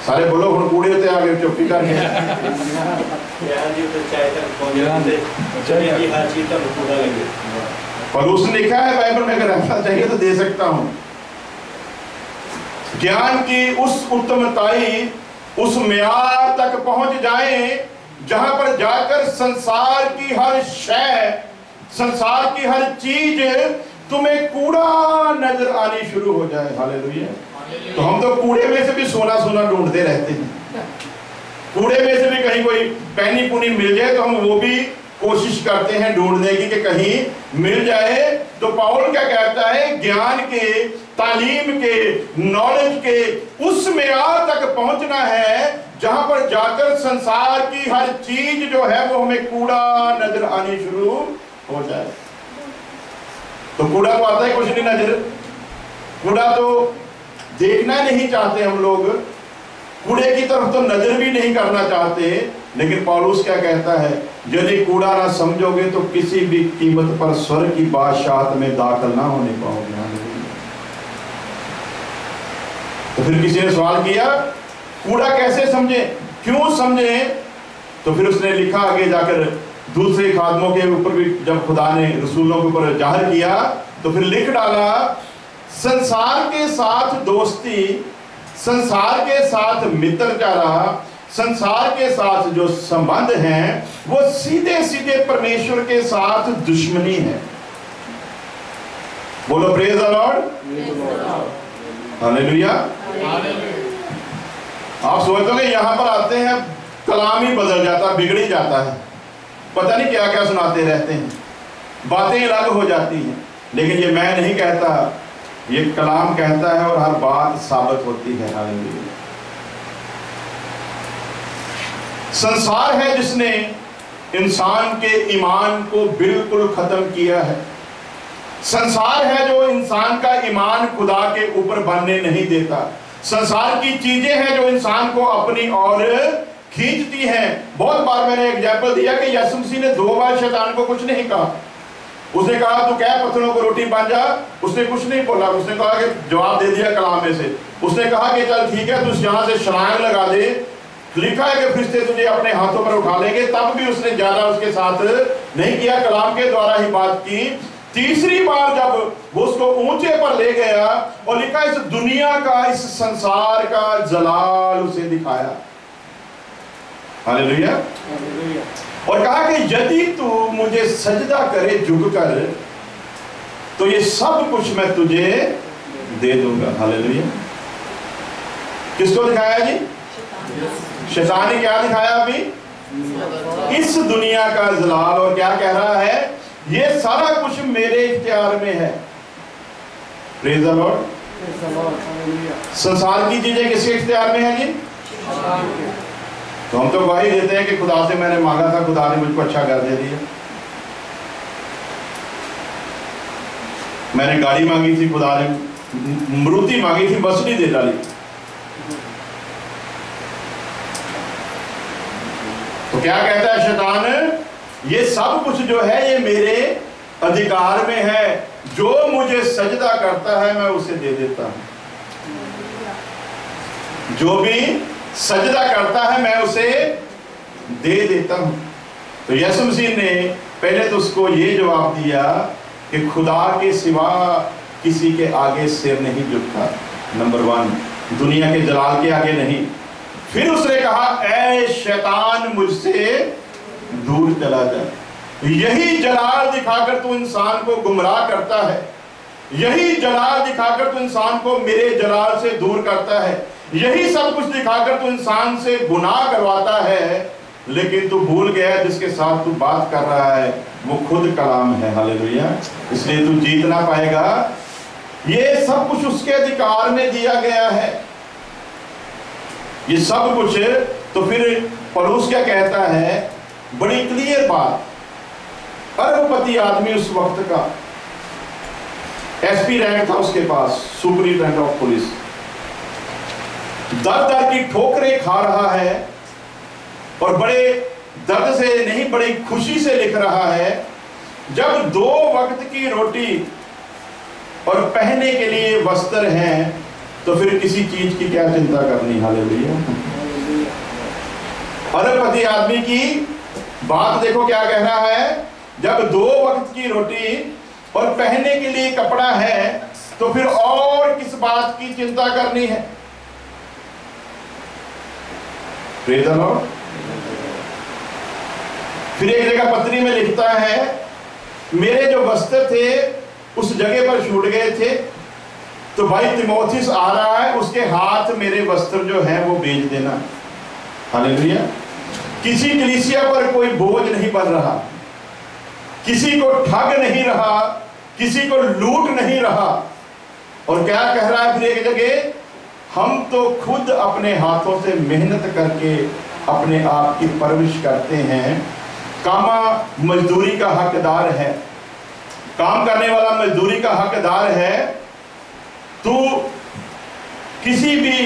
सारे बोलो हम कूड़े होते आगे चुप्पी करके। पर उसने लिखा है बाइबल में, अगर ऐसा चाहिए तो दे सकता हूं। ज्ञान की उस उत्तमताई, उस म्यार तक पहुंच जाएं जहां पर जाकर संसार की हर शय, संसार की हर चीज तुम्हें कूड़ा नजर आनी शुरू हो जाए। हालेलुया। तो हम तो कूड़े में से भी सोना सोना ढूंढते रहते हैं, कूड़े में से भी कहीं कोई पैनी पुनी मिल जाए तो हम वो भी कोशिश करते हैं ढूंढने की कि कहीं मिल जाए। तो पौल क्या कहता है, ज्ञान के, तालीम के, नॉलेज के उस म्यार तक पहुंचना है जहां पर जाकर संसार की हर चीज जो है वो हमें कूड़ा नजर आनी शुरू हो जाए। तो कूड़ा तो आता है कुछ नहीं नजर, कूड़ा तो देखना नहीं चाहते हम लोग, कूड़े की तरफ तो नजर भी नहीं करना चाहते। लेकिन पौलुस क्या कहता है, यदि कूड़ा ना समझोगे तो किसी भी कीमत पर स्वर्ग की बादशाहत में दाखिल ना होने पाओगे। तो फिर किसी ने सवाल किया, कूड़ा कैसे समझे, क्यों समझे? तो फिर उसने लिखा आगे जाकर, दूसरे खादमों के ऊपर भी जब खुदा ने रसूलों के ऊपर जाहिर किया तो फिर लिख डाला, संसार के साथ दोस्ती, संसार के साथ मित्रचारा, संसार के साथ जो संबंध हैं वो सीधे सीधे परमेश्वर के साथ दुश्मनी है। बोलो प्रेज द लॉर्ड, हालेलुया। आप सोचोगे यहां पर आते हैं कलाम ही बदल जाता, बिगड़ ही जाता है, पता नहीं क्या क्या सुनाते रहते हैं, बातें अलग हो जाती हैं। लेकिन ये मैं नहीं कहता, ये कलाम कहता है और हर बात साबित होती है। हालेलुया। संसार है जिसने इंसान के ईमान को बिल्कुल खत्म किया है। संसार है जो इंसान का ईमान खुदा के ऊपर बनने नहीं देता। संसार की चीजें हैं जो इंसान को अपनी ओर खींचती हैं। बहुत बार मैंने एग्जाम्पल दिया कि यीशु मसीह ने 2 बार शैतान को कुछ नहीं कहा। उसने कहा तू क्या पत्थरों को रोटी बन जा, उसने कुछ नहीं बोला। उसने कहा कि जवाब दे दिया कलाम में से। उसने कहा कि चल ठीक है, तू यहां से छलांग लगा दे, लिखा है कि फरिश्ते तुझे अपने हाथों पर उठा लेंगे। तब भी उसने ज्यादा उसके साथ नहीं किया, कलाम के द्वारा ही बात की। तीसरी बार जब वो उसको ऊंचे पर ले गया और लिखा, इस दुनिया का, इस संसार का जलाल उसे दिखाया। हालेलुया। और कहा कि यदि तू मुझे सजदा करे झुककर तो ये सब कुछ मैं तुझे दे दूंगा। हालेलुया। किसको दिखाया जी? शैतान ने क्या दिखाया अभी? इस दुनिया का जलाल। और क्या कह रहा है, ये सारा कुछ मेरे इख्तियार में है। Praise the Lord. संसार की चीजें किसके इख्तियार में है जी? तो हम तो गवाही देते हैं कि खुदा से मैंने मांगा था, खुदा ने मुझको अच्छा घर दे दिया। मैंने गाड़ी मांगी थी, खुदा ने मरुति मांगी थी, बस नहीं दे डाली। तो क्या कहता है शैतान, ये सब कुछ जो है ये मेरे अधिकार में है, जो मुझे सजदा करता है मैं उसे दे देता हूं। जो भी सजदा करता है मैं उसे दे देता हूं। तो यीशु मसीह ने पहले तो उसको ये जवाब दिया कि खुदा के सिवा किसी के आगे सिर नहीं झुकता। नंबर 1, दुनिया के जलाल के आगे नहीं। फिर उसने कहा, ऐ शैतान मुझसे दूर चला जा। यही जलाल दिखाकर तू इंसान को गुमराह करता है, यही जलाल दिखाकर तू इंसान को मेरे जलाल से दूर करता है, यही सब कुछ दिखाकर तू इंसान से गुनाह करवाता है। लेकिन तू भूल गया जिसके साथ तू बात कर रहा है वो खुद कलाम है। हालेलुया। इसलिए तू जीत ना पाएगा। ये सब कुछ उसके अधिकार में दिया गया है, ये सब कुछ। तो फिर पौलुस क्या कहता है, बड़ी क्लियर बात। अरबपति आदमी उस वक्त का, एसपी रैंक था उसके पास, सुपरिटेंडेंट ऑफ पुलिस, दर दर की ठोकरें खा रहा है और बड़े दर्द से नहीं बड़ी खुशी से लिख रहा है। जब 2 वक्त की रोटी और पहनने के लिए वस्त्र हैं तो फिर किसी चीज की क्या चिंता करनी। हालेलुया। अरबपति आदमी की बात देखो क्या कह रहा है, जब 2 वक्त की रोटी और पहनने के लिए कपड़ा है तो फिर और किस बात की चिंता करनी है। Praise the Lord. फिर एक जगह पत्री में लिखता है, मेरे जो वस्त्र थे उस जगह पर छूट गए थे, तो भाई तिमोथियस आ रहा है, उसके हाथ मेरे वस्त्र जो है वो बेच देना। हालेलुया। किसी कलीसिया पर कोई बोझ नहीं बन रहा, किसी को ठग नहीं रहा, किसी को लूट नहीं रहा। और क्या कह रहा है फिर एक जगह, हम तो खुद अपने हाथों से मेहनत करके अपने आप की परवरिश करते हैं। कामा मजदूरी का हकदार है, काम करने वाला मजदूरी का हकदार है। तू किसी भी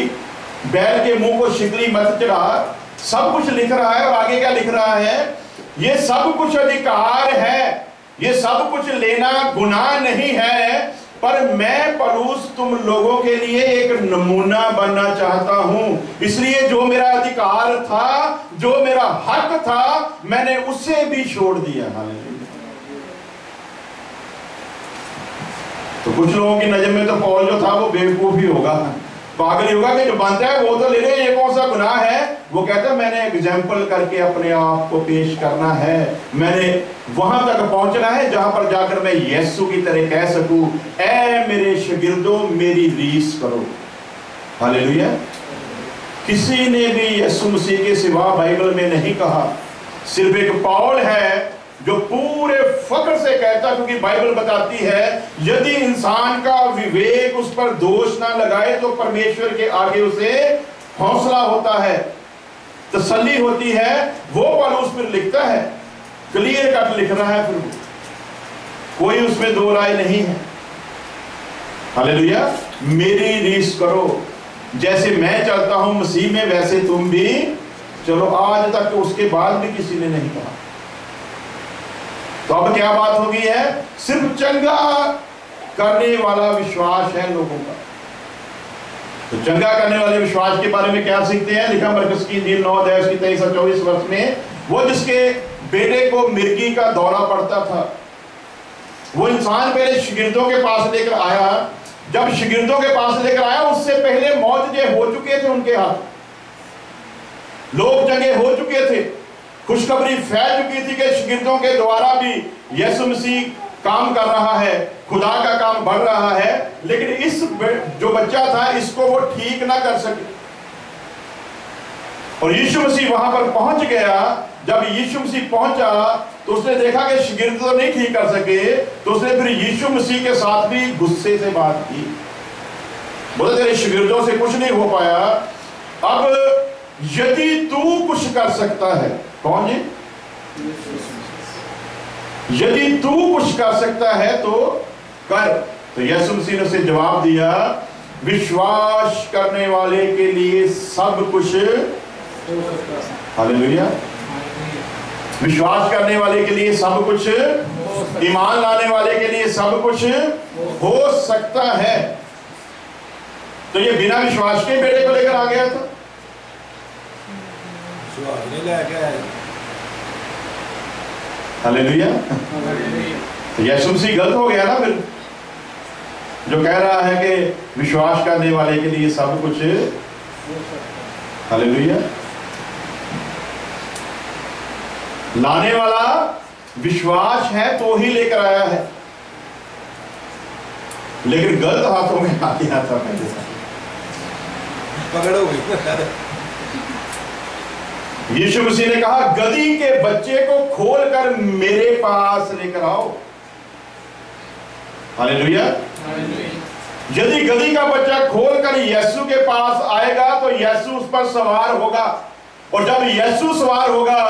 बैल के मुंह को शिकली मत चढ़ा। सब कुछ लिख रहा है और आगे क्या लिख रहा है, ये सब कुछ अधिकार है, ये सब कुछ लेना गुनाह नहीं है, पर मैं पौलुस तुम लोगों के लिए एक नमूना बनना चाहता हूं। इसलिए जो मेरा अधिकार था, जो मेरा हक था, मैंने उसे भी छोड़ दिया। तो कुछ लोगों की नजर में तो पौल जो था वो बेवकूफ ही होगा, पागल ही होगा कि जो बनता है वो तो ले ले, ये कौन सा गुनाह है। वो कहता है मैंने एग्जाम्पल करके अपने आप को पेश करना है, मैंने वहां तक पहुंचना है जहां पर जाकर मैं यीशु की तरह कह सकूं, ऐ मेरे शागिर्दों मेरी रीस करो। हालेलुया। किसी ने भी यीशु मसीह के सिवा बाइबल में नहीं कहा, सिर्फ एक पौल है जो पूरे फख्र से कहता, क्योंकि बाइबल बताती है यदि इंसान का विवेक उस पर दोष ना लगाए तो परमेश्वर के आगे उसे हौसला होता है, तसल्ली होती है। वो पौलुस फिर लिखता है, क्लियर कट लिख रहा है, फिर कोई उसमें दो राय नहीं है। हालेलुया। मेरी रीस करो, जैसे मैं चलता हूं मसीह में वैसे तुम भी चलो। आज तक उसके बाद भी किसी ने नहीं कहा। तो अब क्या बात हो गई है, सिर्फ चंगा करने वाला विश्वास है लोगों का। तो चंगा करने वाले विश्वास के बारे में क्या सीखते हैं, लिखा मरकस की इंजील 9 अध्याय 23 और 24 वर्ष में, वो जिसके बेटे को मिर्गी का दौरा पड़ता था, वो इंसान पहले शागिर्दों के पास लेकर आया। जब शागिर्दों के पास लेकर आया, उससे पहले मौजूदे हो चुके थे उनके हाथ, लोग चंगे हो चुके थे, खुशखबरी फैल चुकी थी कि शागिर्दों के द्वारा भी यीशु मसीह काम कर रहा है, खुदा का काम बढ़ रहा है। लेकिन इस जो बच्चा था इसको वो ठीक ना कर सके, और यीशु मसीह वहां पर पहुंच गया। जब यीशु मसीह पहुंचा तो उसने देखा कि शागिर्द तो नहीं ठीक कर सके, तो उसने फिर यीशु मसीह के साथ भी गुस्से से बात की, बोले तेरे शागिर्दों से कुछ नहीं हो पाया, अब यदि तू कुछ कर सकता है। कौन जी? यदि तू कुछ कर सकता है तो कर। तो यीशु मसीह ने उसे जवाब दिया, विश्वास करने वाले के लिए सब कुछ। हालेलुया। विश्वास करने वाले के लिए सब कुछ, ईमान लाने वाले के लिए सब कुछ हो सकता है। तो ये बिना विश्वास के बेटे को लेकर आ गया था। हालेलुया। तो यीशु मसीह गलत हो गया ना फिर, जो कह रहा है कि विश्वास करने वाले के लिए सब कुछ। हालेलुया। लाने वाला विश्वास है तो ही लेकर आया है, लेकिन गलत हाथों में आ गया था पहले से। पकड़ोगे। यीशु मसीह ने कहा गधी के बच्चे को खोलकर मेरे पास लेकर आओ। हालेलुया। यदि गधी का बच्चा खोलकर यीशु के पास आएगा तो यीशु उस पर सवार होगा, और जब यीशु सवार होगा,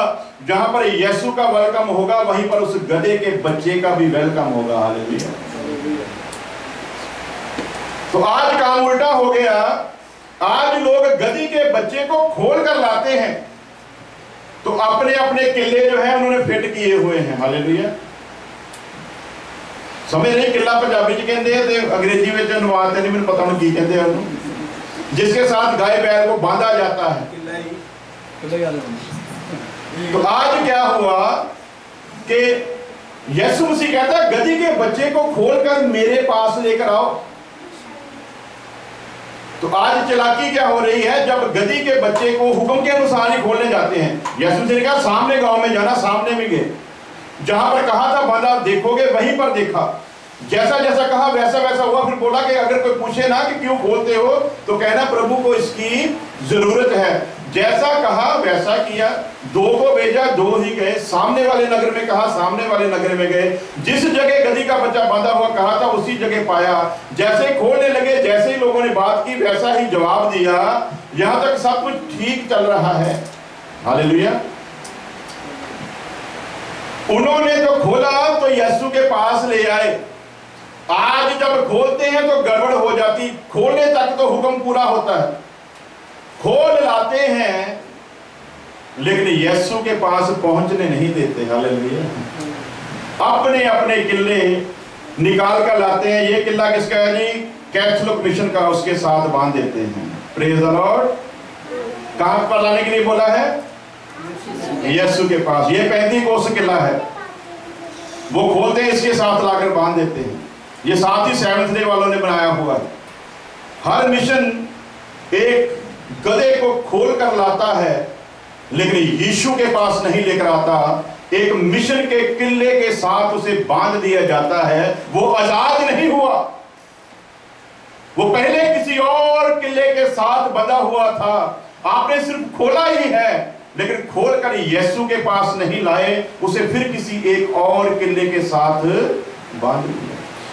जहां पर यीशु का वेलकम होगा वहीं पर उस गधे के बच्चे का भी वेलकम होगा। हालेलुया। तो आज काम उल्टा हो गया। आज लोग गधी के बच्चे को खोलकर लाते हैं, तो अपने अपने किले जो है उन्होंने फिट किए हुए हैं। हालेलुया। समझ नहीं, किला पंजाबी च कहते हैं, अंग्रेजी में अनुवाद नहीं, मैंने पता नहीं की कहते हैं। जिसके साथ गाय बैल को बांधा जाता है। तो आज क्या हुआ कि यीशु मसीह कहता है गधी के बच्चे को खोलकर मेरे पास लेकर आओ। तो आज चालाकी क्या हो रही है, जब गधी के बच्चे को हुक्म के अनुसार ही खोलने जाते हैं। यीशु मसीह ने कहा सामने गांव में जाना, सामने में गए, जहां पर कहा था बांधा देखोगे वहीं पर देखा, जैसा जैसा कहा वैसा वैसा हुआ। फिर बोला कि अगर कोई पूछे ना कि क्यों खोलते हो तो कहना प्रभु को इसकी जरूरत है। जैसा कहा वैसा किया, 2 को भेजा, 2 ही गए। सामने वाले नगर में कहा, सामने वाले नगर में गए। जिस जगह गधी का बच्चा बांधा हुआ कहा था उसी जगह पाया। जैसे ही खोलने लगे, जैसे ही लोगों ने बात की वैसा ही जवाब दिया। यहां तक सब कुछ ठीक चल रहा है। हालेलुया। उन्होंने तो खोला तो यीशु के पास ले आए। आज जब खोलते हैं तो गड़बड़ हो जाती, खोलने तक तो हुक्म पूरा होता है, खोल लाते हैं लेकिन यीशु के पास पहुंचने नहीं देते। हालेलुया। अपने अपने किले निकाल कर लाते हैं। ये किला किसका है जी? कैथोलिक मिशन का, उसके साथ बांध देते हैं। Praise the Lord. कहां पर लाने के लिए बोला है? यीशु के पास। ये पेंतीकोस्त किला है, वो खोलते हैं, इसके साथ लाकर बांध देते हैं। ये साथ ही सेवंथ डे वालों ने बनाया हुआ है। हर मिशन एक गधे को खोल कर लाता है लेकिन यीशु के पास नहीं लेकर आता। एक मिशन के किले के साथ उसे बांध दिया जाता है। वो आजाद नहीं हुआ, वो पहले किसी और किले के साथ बंधा हुआ था। आपने सिर्फ खोला ही है लेकिन खोलकर यीशु के पास नहीं लाए, उसे फिर किसी एक और किले के साथ बांध दिया।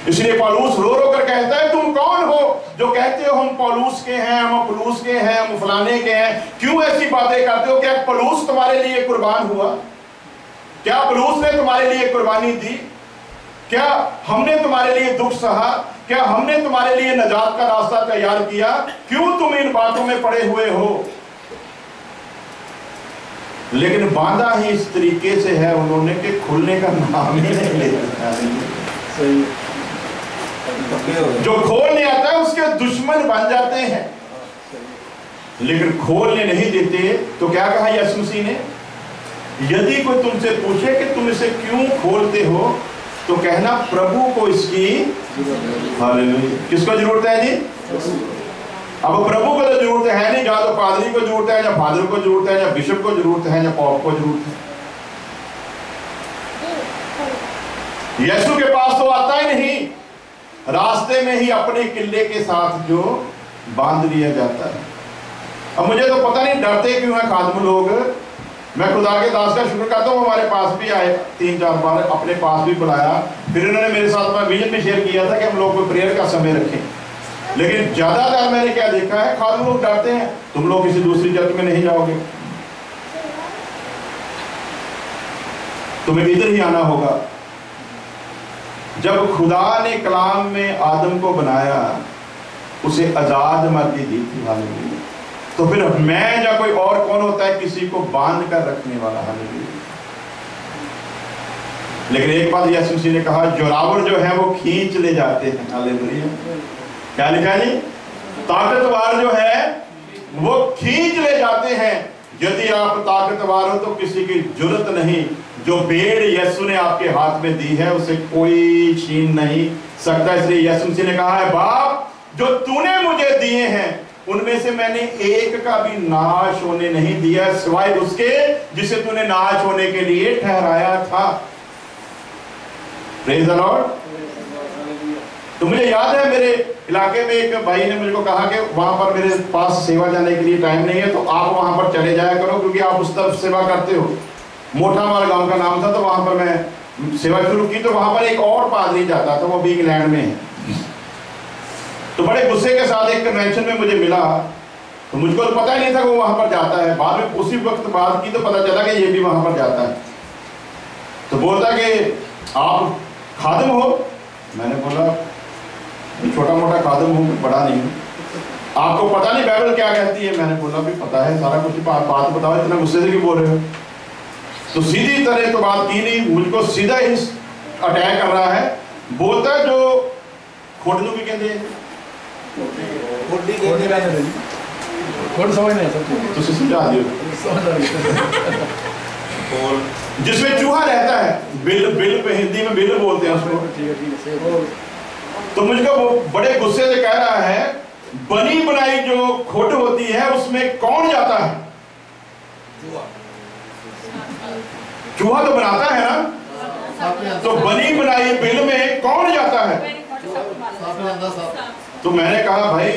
इसलिए पौलुस रो रो कर कहता है तुम कौन हो जो कहते हो हम पौलुस के हैं, हम अपुल्लोस के हैं, हम फलाने के हैं? क्यों ऐसी बातें करते हो? क्या पौलुस तुम्हारे लिए कुर्बान हुआ? क्या पौलुस ने तुम्हारे लिए कुर्बानी दी? क्या हमने तुम्हारे लिए दुख सहा? क्या हमने तुम्हारे लिए नजात का रास्ता तैयार किया? क्यों तुम इन बातों में पड़े हुए हो? लेकिन बांधा ही इस तरीके से है उन्होंने कि खुलने का नाम ही नहीं लेता। जो खोलने आता है उसके दुश्मन बन जाते हैं, लेकिन खोलने नहीं देते। तो क्या कहा यीशु मसीह ने? यदि कोई तुमसे पूछे कि तुम इसे क्यों खोलते हो तो कहना प्रभु को इसकी। हालेलुया। किसको जरूरत है जी? अब प्रभु को तो जरूरत है नहीं, या तो पादरी को जरूरत है, या फादर को जरूरत है, या बिशप को जरूरत है, या पॉप को जरूरत है। यीशु के पास तो आता ही नहीं, रास्ते में ही अपने किले के साथ जो बांध लिया जाता है। अब मुझे तो पता नहीं डरते क्यों है खादम लोग। मैं खुदा के दास का शुक्र करता हूँ, हमारे पास भी आए 3-4 बार, अपने पास भी बुलाया। फिर उन्होंने मेरे साथ में विजन भी शेयर किया था कि हम लोग को प्रेयर का समय रखें। लेकिन ज्यादातर मैंने क्या देखा है, खादम लोग डरते हैं तुम लोग किसी दूसरी चर्च में नहीं जाओगे, तुम्हें इधर ही आना होगा। जब खुदा ने कलाम में आदम को बनाया उसे आजाद मर्जी दी थी। हालेलुया। तो फिर मैं या कोई और कौन होता है किसी को बांध कर रखने वाला? हालेलुया। लेकिन एक बात यीशु मसीह ने कहा, जोरावर जो है वो खींच ले जाते हैं। हालेलुया। क्या लिखा है जी? ताकतवर जो है वो खींच ले जाते हैं। यदि आप ताकतवर हो तो किसी की जरूरत नहीं। जो बेड़ यीशु ने आपके हाथ में दी है उसे कोई छीन नहीं सकता। इसलिए यीशु मसीह ने कहा है, बाप जो तूने मुझे दिए हैं उनमें से मैंने एक का भी नाश होने नहीं दिया सिवाय उसके जिसे तूने नाश होने के लिए ठहराया था। Praise the Lord. तो मुझे याद है मेरे इलाके में एक भाई ने मुझको कहा कि वहां पर मेरे पास सेवा जाने के लिए टाइम नहीं है, तो आप वहां पर चले जाया करो क्योंकि आप उस तरफ सेवा करते हो। मोटा हमारा गांव का नाम था, तो वहां पर मैं सेवा शुरू की। तो वहां पर एक और पादरी जाता था, वो भी इंग्लैंड में है। तो बड़े गुस्से के साथ एक कन्वेंशन में मुझे मिला, तो मुझको तो पता ही नहीं था कि वो वहां पर जाता है। बाद में उसी वक्त बात की तो पता चला कि ये भी वहां पर जाता है। तो बोलता कि आप खादिम हो? मैंने बोला छोटा मोटा खादिम हूँ, बड़ा नहीं हूँ। आपको पता नहीं बाइबल क्या कहती है? मैंने बोला भी पता है सारा कुछ, बात बताओ, इतना गुस्से से क्यों बोल रहे हो? तो सीधी तरह तो बात की नहीं, मुझको सीधा ही अटैक कर रहा है। बोलता जो खोटनू भी कहते हैं, थोड़ी समझ नहीं सकती तो समझा दियो। जिसमें चूहा रहता है, बिल पे हिंदी में बिल बोलते हैं उसको। तो मुझको वो बड़े गुस्से से कह रहा है, बनी बनाई जो खोट होती है उसमें कौन जाता है? चूहा तो बनाता है ना, तो बनी बनाई बिल में कौन जाता है? तो मैंने कहा भाई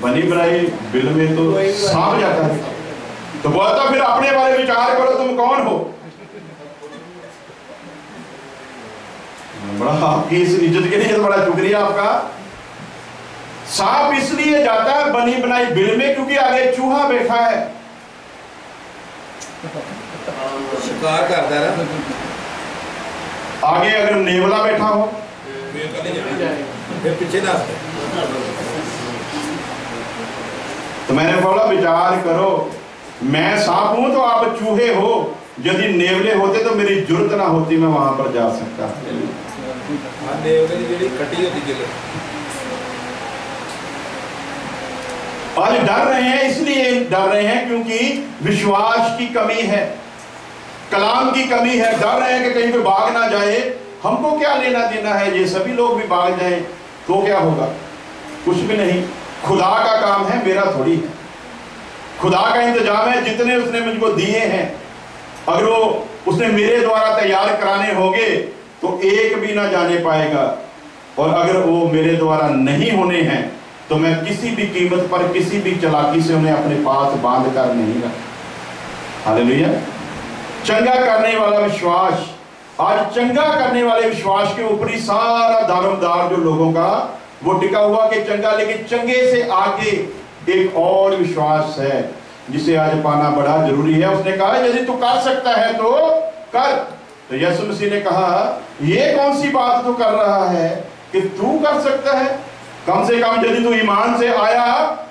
बनी बनाई बिल में तो सांप जाता है। तो बोलता फिर अपने बारे में विचार करो, तुम कौन हो? बड़ा आपकी इस इज्जत के लिए तो बड़ा शुक्रिया आपका। सांप इसलिए जाता है बनी बनाई बिल में क्योंकि आगे चूहा बैठा है, शिकार करता है ना। आगे अगर नेवला बैठा हो फिर पीछे ना। तो मैंने बोला विचार करो, मैं सांप हूं तो आप चूहे हो। यदि नेवले होते तो मेरी जुर्त ना होती, मैं वहां पर जा सकता। आज डर रहे हैं, इसलिए डर रहे हैं क्योंकि विश्वास की कमी है, कलाम की कमी है। डर रहे हैं कि कहीं पे भाग ना जाए। हमको क्या लेना देना है, ये सभी लोग भी भाग जाएं तो क्या होगा? कुछ भी नहीं। खुदा का काम है, मेरा थोड़ी है। खुदा का इंतजाम है, जितने उसने मुझको दिए हैं अगर वो उसने मेरे द्वारा तैयार कराने होंगे तो एक भी ना जाने पाएगा, और अगर वो मेरे द्वारा नहीं होने हैं तो मैं किसी भी कीमत पर किसी भी चालाकी से उन्हें अपने पास बांध कर नहीं रखा। हालेलुया। चंगा करने वाला विश्वास, आज चंगा करने वाले विश्वास के ऊपर ही सारा दारोमदार जो लोगों का वो टिका हुआ कि चंगा, लेकिन चंगे से आगे एक और विश्वास है जिसे आज पाना बड़ा जरूरी है। उसने कहा यदि तू कर सकता है तो कर। तो यीशु मसीह ने कहा ये कौन सी बात तू कर रहा है कि तू कर सकता है? कम से कम यदि तू ईमान से आया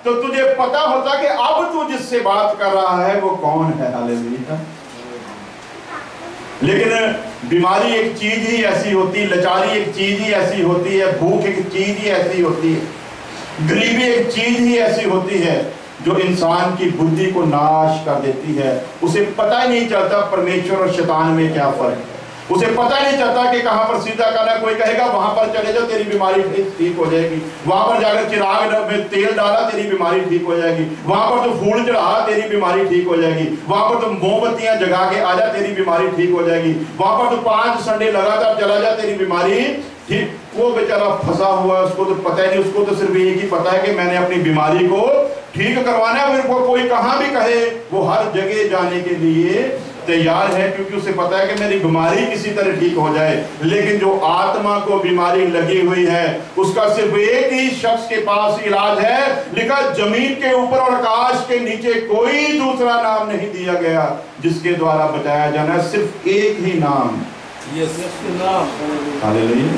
तो तुझे पता होता कि अब तू जिससे बात कर रहा है वो कौन है। हालेलुया। लेकिन बीमारी एक चीज ही ऐसी होती, लाचारी एक चीज ही ऐसी होती है, भूख एक चीज ही ऐसी होती है, गरीबी एक चीज ही ऐसी होती है जो इंसान की बुद्धि को नाश कर देती है। उसे पता ही नहीं चलता परमेश्वर और शैतान में क्या फर्क है। उसे पता नहीं चलता कि कहां पर सीधा करना। कोई कहेगा वहां पर चले जाओ तेरी बीमारी ठीक हो जाएगी, वहां पर जाकर चिराग में तेल डाला तेरी बीमारी ठीक हो जाएगी, वहां पर तो फूल चढ़ा तेरी बीमारी ठीक हो जाएगी, वहां पर तो मोमबत्तियां जगा के आ जा तेरी बीमारी ठीक हो जाएगी, वहां पर तो 5 संडे लगातार चला जा तेरी बीमारी ठीक। वो बेचारा फंसा हुआ है, उसको तो पता ही नहीं। उसको तो सिर्फ एक ही पता है कि मैंने अपनी बीमारी को ठीक करवाना है। मेरे को कोई कहां भी कहे वो हर जगह जाने के लिए तैयार है, क्योंकि उसे पता है कि मेरी बीमारी किसी तरह ठीक हो जाए। लेकिन जो आत्मा को बीमारी लगी हुई है उसका सिर्फ एक ही शख्स के पास इलाज है। लिखा जमीन के ऊपर और आकाश के नीचे कोई दूसरा नाम नहीं दिया गया जिसके द्वारा बचाया जाना है, सिर्फ एक ही नाम। हालेलुया।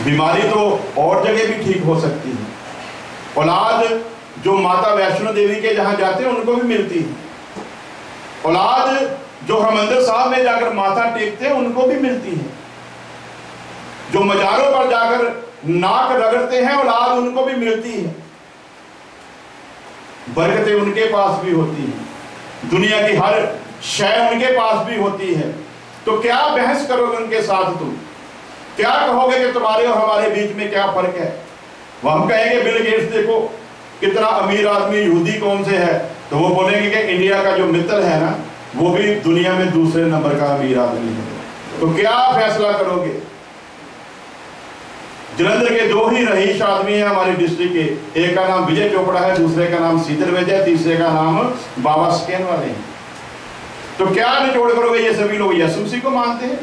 बीमारी तो और जगह भी ठीक हो सकती है। औलाद जो माता वैष्णो देवी के जहां जाते हैं उनको भी मिलती है। औलाद जो हरमंदिर साहब में जाकर माथा टेकते हैं उनको भी मिलती है। जो मजारों पर जाकर नाक रगड़ते हैं औलाद उनको भी मिलती है। बरकतें उनके पास भी होती हैं, दुनिया की हर शय उनके पास भी होती है। तो क्या बहस करोगे उनके साथ? तुम क्या कहोगे कि तुम्हारे और हमारे बीच में क्या फर्क है? वो हम कहेंगे बिल गेट्स देखो कितना अमीर आदमी, यहूदी कौन से है, तो वो बोलेंगे कि इंडिया का जो मित्र है ना वो भी दुनिया में दूसरे नंबर का अमीर आदमी है। तो क्या फैसला करोगे? जलंधर के 2 ही रईस आदमी है हमारी डिस्ट्रिक्ट के, एक का नाम विजय चोपड़ा है, दूसरे का नाम शीतल विजय, तीसरे का नाम बाबा स्कैन वाले हैं। तो क्या निचोड़ करोगे? ये सभी लोग यीशु मसीह को मानते हैं।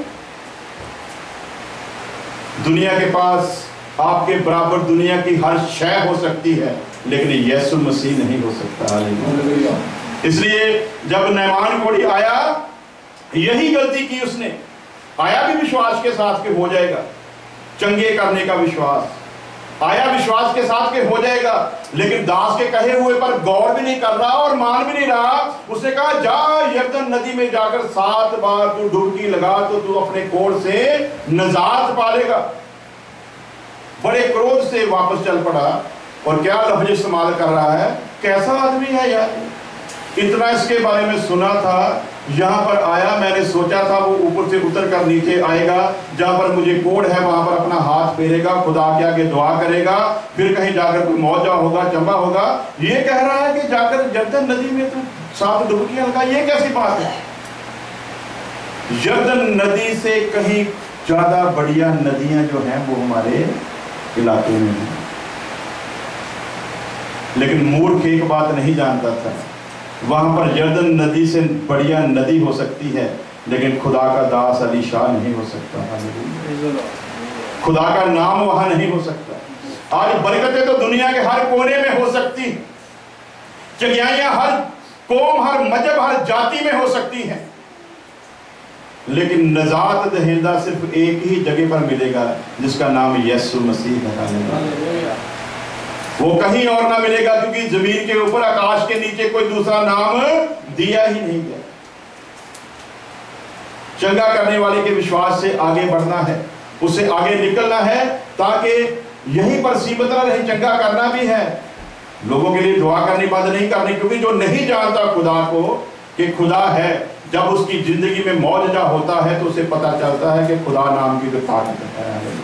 दुनिया के पास आपके बराबर दुनिया की हर शय हो सकती है, लेकिन यीशु मसीह नहीं हो सकता। इसलिए जब नैमान कोढ़ी आया यही गलती की उसने। आया भी विश्वास के साथ के हो जाएगा, चंगे करने का विश्वास आया विश्वास के साथ के हो जाएगा, लेकिन दास के कहे हुए पर गौर भी नहीं कर रहा और मान भी नहीं रहा। उसने कहा जा यरदन नदी में जाकर 7 बार तू डुबकी लगा तो तू अपने कोढ़ से नजात पालेगा। बड़े क्रोध से वापस चल पड़ा। और क्या लफ्ज इस्तेमाल कर रहा है, कैसा आदमी है यार। इतना इसके बारे में सुना था, यहाँ पर आया, मैंने सोचा था वो ऊपर से उतर कर नीचे आएगा, जहाँ पर मुझे कोड है वहां पर अपना हाथ फेरेगा, खुदा के आगे दुआ करेगा, फिर कहीं जाकर कोई मौजा होगा, चंबा होगा। ये कह रहा है कि जाकर यरदन नदी में तो 7 डुबकियां लगा। ये कैसी बात है? यरदन नदी से कहीं ज्यादा बढ़िया नदियां जो हैं वो हमारे इलाके में हैं। लेकिन मूर्ख एक बात नहीं जानता था, वहां पर यरदन नदी से बढ़िया नदी हो सकती है, लेकिन खुदा का दास अली शाह नहीं हो सकता। खुदा का नाम वहां नहीं हो सकता। आज बरकतें तो दुनिया के हर कोने में हो सकती, चंगियाइयां हर कौम, हर मजहब, हर जाति में हो सकती हैं, लेकिन नजात दहिंदा सिर्फ एक ही जगह पर मिलेगा, जिसका नाम यीशु मसीह है। वो कहीं और ना मिलेगा, क्योंकि जमीन के ऊपर, आकाश के नीचे कोई दूसरा नाम दिया ही नहीं गया। चंगा करने वाले के विश्वास से आगे बढ़ना है, उससे आगे निकलना है, ताकि यहीं पर सीमित ना रहे। चंगा करना भी है, लोगों के लिए दुआ करनी, बंद नहीं करनी, क्योंकि जो नहीं जानता खुदा को कि खुदा है, जब उसकी जिंदगी में मौजजा होता है तो उसे पता चलता है कि खुदा नाम की जो ताकत है।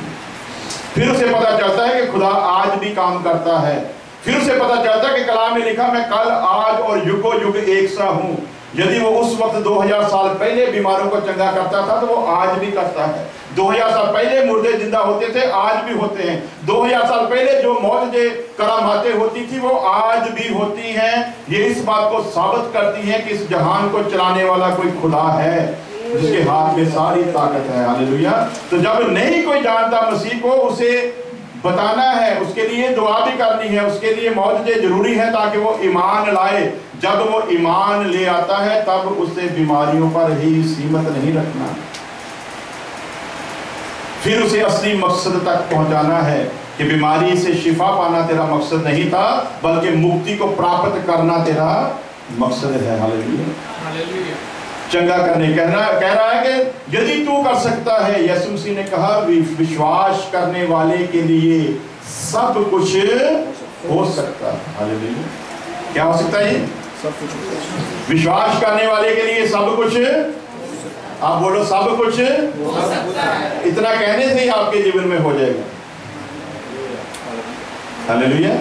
फिर उसे पता चलता है कि खुदा आज भी काम करता है। फिर उसे पता चलता है कि कलाम में लिखा, मैं कल, आज और युगो युग एक सा हूं। यदि वो उस वक्त 2000 साल पहले बीमारों को चंगा करता था, तो वो आज भी करता है। 2000 साल पहले मुर्दे जिंदा होते थे, आज भी होते हैं। 2000 साल पहले जो मौजज़े करामातें होती थी, वो आज भी होती हैं। ये इस बात को साबित करती है कि इस जहान को चलाने वाला कोई खुदा है, जिसके हाथ में सारी ताकत है। हालेलुया। तो जब नहीं कोई जानता मसीह को, उसे बताना है, उसके लिए दुआ भी करनी है, उसके लिए मौजज़े जरूरी है, ताकि वो ईमान लाए। जब वो ईमान ले आता है, तब उसे बीमारियों पर ही सीमित नहीं रखना, फिर उसे असली मकसद तक पहुंचाना है कि बीमारी से शिफा पाना तेरा मकसद नहीं था, बल्कि मुक्ति को प्राप्त करना तेरा मकसद है। हालेलुया। चंगा करने कह रहा है कि यदि तू कर सकता है, यीशु मसीह ने कहा, विश्वास करने वाले के लिए सब कुछ हो सकता है। हालेलुया। क्या हो सकता है? सब कुछ। विश्वास करने वाले के लिए सब कुछ, आप बोलो सब कुछ हो सकता है। इतना कहने से ही आपके जीवन में हो जाएगा। हालेलुया।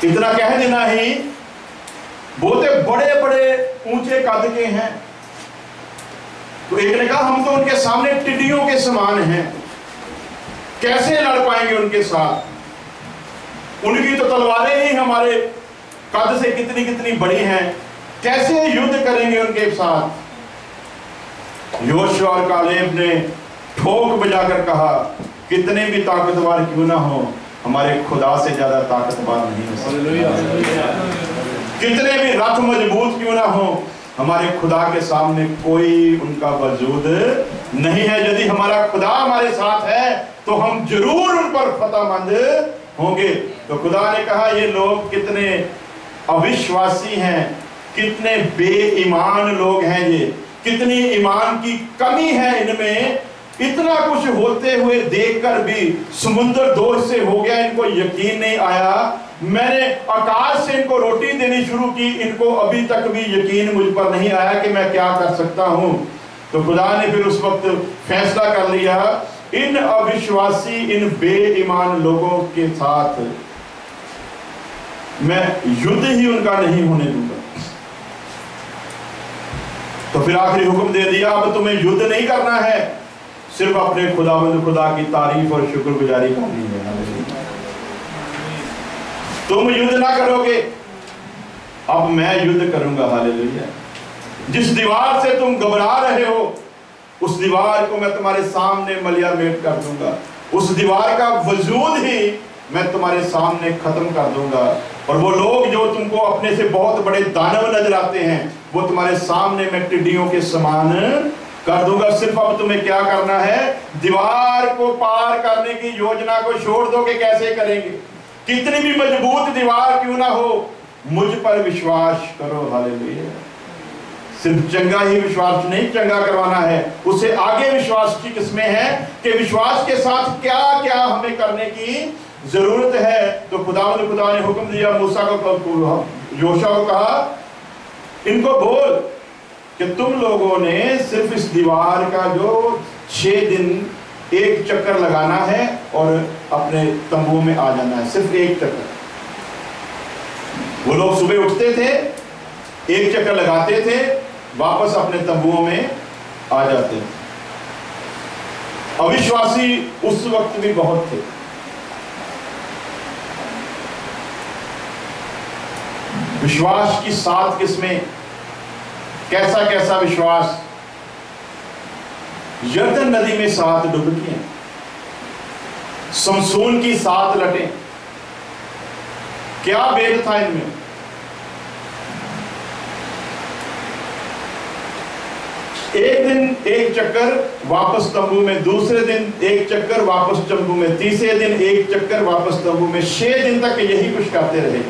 इतना कह देना ही, बहुत बड़े बड़े ऊंचे कद के हैं, तो एक ने कहा हम तो उनके सामने टिड्डियों के समान हैं, कैसे लड़ पाएंगे उनके साथ? उनकी तो तलवारें ही हमारे कद से कितनी कितनी बड़ी हैं, कैसे युद्ध करेंगे उनके साथ? योशुआ और कालेब ने ठोक बजाकर कहा, कितने भी ताकतवर क्यों ना हो, हमारे खुदा से ज्यादा ताकतवर नहीं हो सकता। कितने भी रथ मजबूत क्यों ना हो, हमारे खुदा के सामने कोई उनका वजूद नहीं है। यदि हमारा खुदा हमारे साथ है, तो हम जरूर उन पर फतहमंद होंगे। तो खुदा ने कहा, ये लोग कितने अविश्वासी हैं, कितने बेईमान लोग हैं, ये कितनी ईमान की कमी है इनमें। इतना कुछ होते हुए देखकर भी समुद्र दूर से हो गया, इनको यकीन नहीं आया। मैंने आकाश से इनको रोटी देनी शुरू की, इनको अभी तक भी यकीन मुझ पर नहीं आया कि मैं क्या कर सकता हूं। तो खुदा ने फिर उस वक्त फैसला कर लिया, इन अविश्वासी, इन बेईमान लोगों के साथ मैं युद्ध ही उनका नहीं होने दूंगा। तो फिर आखिरी हुक्म दे दिया, अब तुम्हें युद्ध नहीं करना है, सिर्फ अपने खुदा की तारीफ और शुक्रगुजारी करनी है। तुम युद्ध ना करोगे, अब मैं युद्ध करूंगा। हालेलुया। जिस दीवार से तुम घबरा रहे हो, उस दीवार को मैं तुम्हारे सामने मलियामेट कर दूंगा। उस दीवार का वजूद ही मैं तुम्हारे सामने खत्म कर दूंगा। और वो लोग जो तुमको अपने से बहुत बड़े दानव नजर आते हैं, वो तुम्हारे सामने मैं टिड्डियों के समान कर दूंगा। सिर्फ अब तुम्हें क्या करना है, दीवार को पार करने की योजना को छोड़ दो कि कैसे करेंगे। कितनी भी मजबूत दीवार क्यों ना हो, मुझ पर विश्वास करो। हालेलुया। सिर्फ चंगा ही विश्वास नहीं चंगा करवाना है, उससे आगे विश्वास की किस्में हैं कि विश्वास के साथ क्या क्या हमें करने की जरूरत है तो खुदा ने हुक्म दिया मूसा को, योशुआ को कहा इनको बोल कि तुम लोगों ने सिर्फ इस दीवार का जो 6 दिन एक चक्कर लगाना है और अपने तंबू में आ जाना है, सिर्फ एक चक्कर। वो लोग सुबह उठते थे, एक चक्कर लगाते थे, वापस अपने तंबुओं में आ जाते थे। अविश्वासी उस वक्त भी बहुत थे। विश्वास की 7 किस्में, कैसा कैसा विश्वास। यरदन नदी में 7 डुबकियां, समसून की 7 लटें, क्या भेद था इनमें। एक दिन एक चक्कर वापस तंबू में, दूसरे दिन एक चक्कर वापस तंबू में, तीसरे दिन एक चक्कर वापस तंबू में। 6 दिन तक यही कुछ करते रहे।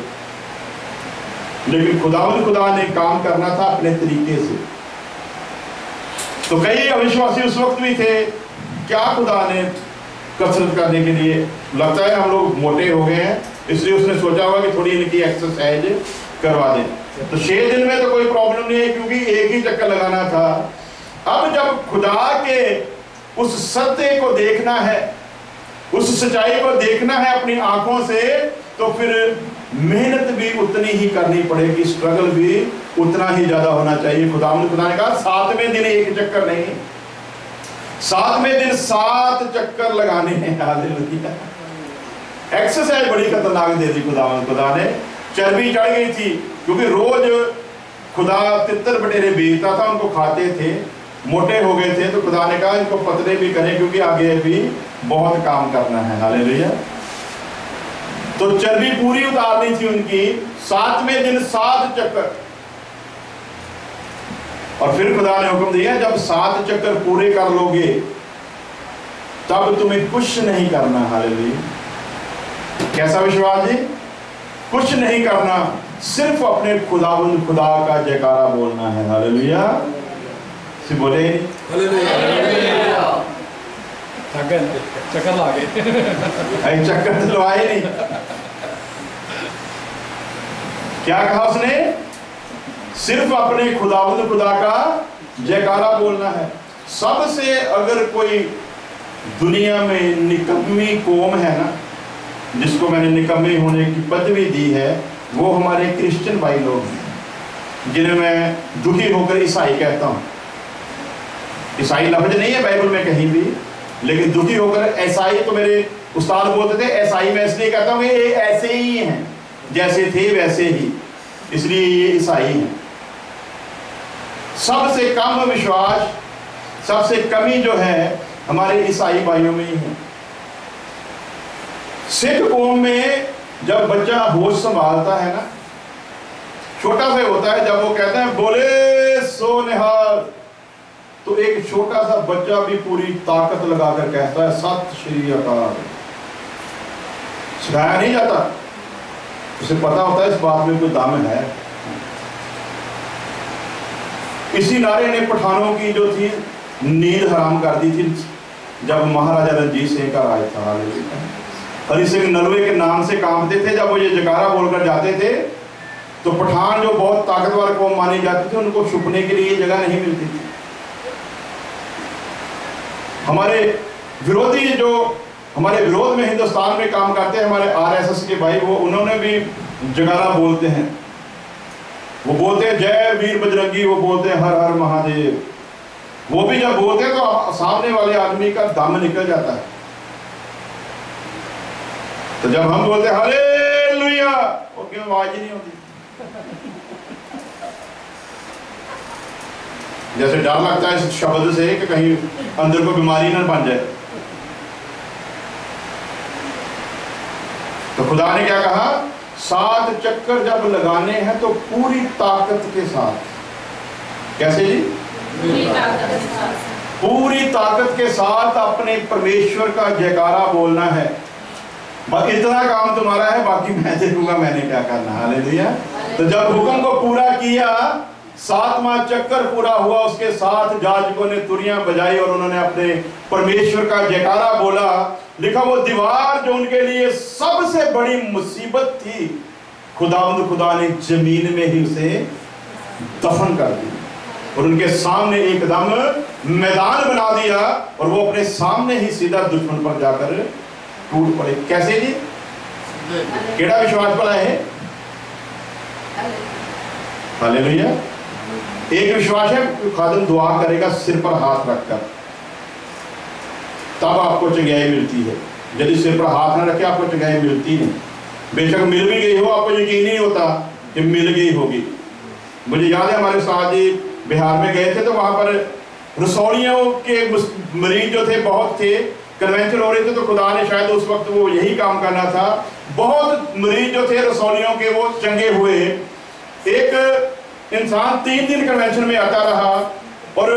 लेकिन खुदा ने काम करना था अपने तरीके से। तो कई अविश्वासी उस वक्त भी थे। क्या खुदा ने कसरत करने के लिए, लगता है हम लोग मोटे हो गए हैं इसलिए उसने सोचा होगा कि थोड़ी इनकी एक्सरसाइज करवा दें। तो 6 दिन में तो कोई प्रॉब्लम नहीं है क्योंकि एक ही चक्कर लगाना था। अब जब खुदा के उस सत्य को देखना है, उस सच्चाई को देखना है अपनी आंखों से, तो फिर मेहनत भी उतनी ही करनी पड़ेगी, स्ट्रगल भी उतना ही ज्यादा होना चाहिए। खुदा ने कहा 7वें दिन एक चक्कर नहीं, 7वें दिन 7 चक्कर लगाने हैं। हालेलुया। एक्सरसाइज बड़ी खतरनाक दे दी खुदा ने। चर्बी चढ़ गई थी क्योंकि रोज खुदा तितर बटेरे बेचता था, उनको खाते थे, मोटे हो गए थे। तो खुदा ने कहा इनको पतले भी करें क्योंकि आगे भी बहुत काम करना है। हालेलुया। तो चर्बी पूरी उतारनी थी उनकी। 7वें दिन 7 चक्कर। और फिर खुदा ने हुक्म दिया जब 7 चक्कर पूरे कर लोगे तब तुम्हें कुछ नहीं करना। हालेलुया। कैसा विश्वास जी? कुछ नहीं करना, सिर्फ अपने खुदा का जयकारा बोलना है। हालेलुया। से बोले चक्कर ला गए। चक्कर तो लवाए नहीं। क्या कहा उसने? सिर्फ अपने खुदा का जयकारा बोलना है। सबसे अगर कोई दुनिया में निकम्मी कौम है ना, जिसको मैंने निकम्मी होने की पदवी दी है, वो हमारे क्रिश्चियन भाई लोग हैं, जिन्हें मैं दुखी होकर ईसाई कहता हूँ। ईसाई लफ्ज नहीं है बाइबल में कहीं भी, लेकिन दुखी होकर ईसाई, तो मेरे उस्ताद बोलते थे ईसाई, मैं इसलिए कहता हूँ कि ये ऐसे ही हैं, जैसे थे वैसे ही, इसलिए ये ईसाई हैं। सबसे कम विश्वास, सबसे कमी जो है हमारे ईसाई भाइयों में ही है। सिख कौम में जब बच्चा होश संभालता है ना, छोटा सा होता है, जब वो कहते हैं बोले सो निहाल, तो एक छोटा सा बच्चा भी पूरी ताकत लगाकर कहता है सत श्री अकाल। सिखाया नहीं जाता, उसे पता होता है इस बात में कोई दम है। इसी नारे ने पठानों की जो थी नींद हराम कर दी थी जब महाराजा रणजीत सिंह का राज था। हरि सिंह नलवे के नाम से कांपते थे। जब वो ये जयकारा बोलकर जाते थे तो पठान जो बहुत ताकतवर कौम मानी जाती थी, उनको छुपने के लिए जगह नहीं मिलती थी। हमारे विरोधी जो हमारे विरोध में हिंदुस्तान में काम करते हैं, हमारे आरएसएस के भाई, वो उन्होंने भी जयकारा बोलते हैं। वो बोलते हैं जय वीर बजरंगी, वो बोलते हैं हर हर महादेव। वो भी जब बोलते हैं तो सामने वाले आदमी का दम निकल जाता है। तो जब हम बोलते हैं हालेलुया, वो क्यों आवाज ही नहीं होती। जैसे डर लगता है इस शब्द से कि कहीं अंदर को बीमारी ना बन जाए। तो खुदा ने क्या कहा? 7 चक्कर जब लगाने हैं तो पूरी ताकत के साथ। कैसे जी? पूरी ताकत के साथ अपने परमेश्वर का जयकारा बोलना है। इतना काम तुम्हारा है, बाकी मैं देखूंगा मैंने क्या करना। हालेलुया। तो जब हुक्म को पूरा किया, 7वां चक्कर पूरा हुआ, उसके साथ याजकों ने तुरियां बजाई और उन्होंने अपने परमेश्वर का जयकारा बोला। लिखा वो दीवार जो उनके लिए सबसे बड़ी मुसीबत थी, खुदा ने जमीन में ही उसे दफन कर दी और उनके सामने एकदम मैदान बना दिया और वो अपने सामने ही सीधा दुश्मन पर जाकर टूट पड़े। कैसे जी? केड़ा विश्वास भला है? हालेलुया। एक विश्वास है खादिम दुआ करेगा सिर पर हाथ रखकर, तब आपको चंगाई मिलती है। यदि सिर पर हाथ ना रखे आपको चंगाई मिलती नहीं। बेशक मिल भी गई हो, आपको यकीन नहीं होता कि मिल गई होगी। मुझे याद है हमारे साथ जी बिहार में गए थे तो वहां पर रसौलियों के मरीज जो थे बहुत थे, कन्वेंशन हो रहे थे, तो खुदा ने शायद उस वक्त वो यही काम करना था। बहुत मरीज जो थे रसौलियों के वो चंगे हुए। एक इंसान 3 दिन कन्वेंशन में आता रहा और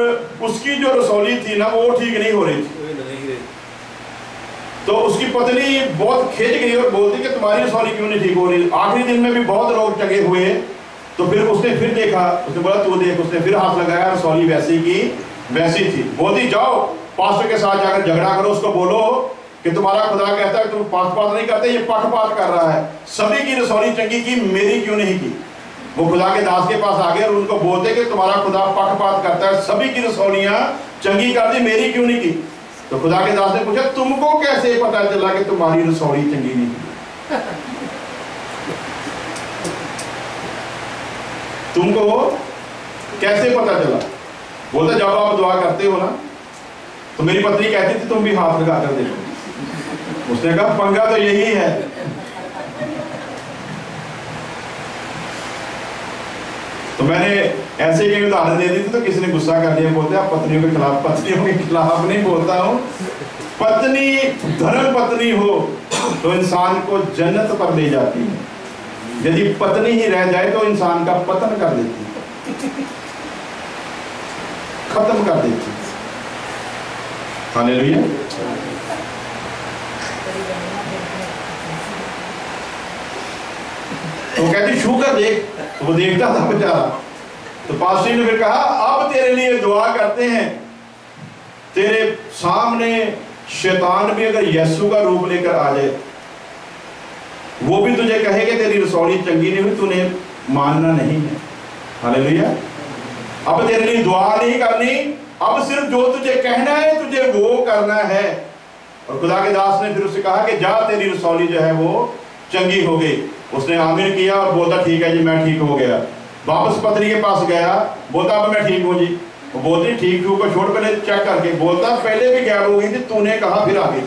उसकी जो रसौली थी ना वो ठीक नहीं हो रही थी। तो उसकी पत्नी बहुत खिंच गई और बोलती कि तुम्हारी रसौली क्यों नहीं ठीक हो रही। आखिरी दिन में भी बहुत लोग चंगे हुए, तो फिर उसने फिर देखा, उसने बोला तू देख। उसने फिर हाथ लगाया, रसौली वैसी की वैसी थी। बोलती जाओ पास्टर के साथ जाकर झगड़ा करो, उसको बोलो कि तुम्हारा खुदा कहता है तुम पक्षपात नहीं करते, ये पक्षपात कर रहा है। सभी की रसौली चंगी की, मेरी क्यों नहीं की? वो खुदा के दास के पास आ गए और उनको बोलते कि तुम्हारा खुदा पक्षपात करता है, सभी की रसौलियां चंगी कर दी, मेरी क्यों नहीं की? तो खुदा के दास ने पूछा तुमको कैसे पता चला कि तुम्हारी रसौली चंगी नहीं की? तुमको कैसे पता चला? बोलता जब आप दुआ करते हो ना, तो मेरी पत्नी कहती थी तुम भी हाथ लगा कर देखो। उसने कहा पंगा तो यही है। तो मैंने ऐसे ही उदाहरण दे दी थी तो किसी ने गुस्सा कर लिया। बोलते आप पत्नियों के खिलाफ नहीं बोलता हूं। पत्नी धर्म पत्नी हो तो इंसान को जन्नत पर ले जाती है, यदि पत्नी ही रह जाए तो इंसान का पतन कर देती है, खत्म कर देती है। हालेलुया। तो कहती छू कर देख, तो वो देखता था बेचारा। तो पास्टर ने फिर कहा अब तेरे लिए दुआ करते हैं, तेरे सामने शैतान भी अगर यीशु का रूप लेकर आ जाए, वो भी तुझे कहे कि तेरी रसौली चंगी नहीं हुई, तूने मानना नहीं है। हालेलुया। अब तेरे लिए दुआ नहीं करनी, अब सिर्फ जो तुझे कहना है तुझे वो करना है। और खुदा के दास ने फिर उससे कहा कि जा तेरी रसौली जो है वो चंगी हो गई। उसने आमीन किया और बोलता ठीक है जी मैं ठीक हो गया। वापस पत्नी के पास गया, बोलता अब मैं ठीक हूँ जी। वो बोलती ठीक हूँ को छोड़ पहले चेक करके। बोलता पहले भी गैप हो गई थी, तूने कहा फिर आ गई।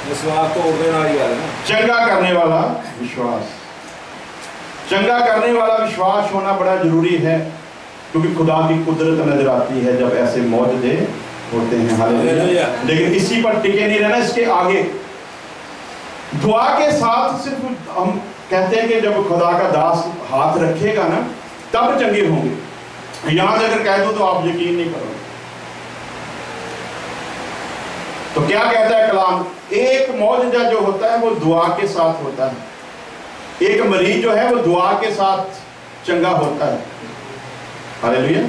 विश्वास तो उड़ने वाली है ना। चंगा करने वाला विश्वास, चंगा करने वाला विश्वास होना बड़ा जरूरी है, क्योंकि खुदा की कुदरत नजर आती है जब ऐसे मौजूदे होते हैं। हालेलुया। लेकिन इसी पर टिके नहीं रहना, इसके आगे दुआ के साथ सिर्फ हम कहते हैं कि जब खुदा का दास हाथ रखेगा ना तब चंगे होंगे। यहां से अगर कह दूं तो आप यकीन नहीं करोगे। तो क्या कहता है कलाम? एक मौजूदा जो होता है वो दुआ के साथ होता है। एक मरीज जो है वो दुआ के साथ चंगा होता है। हालेलुया।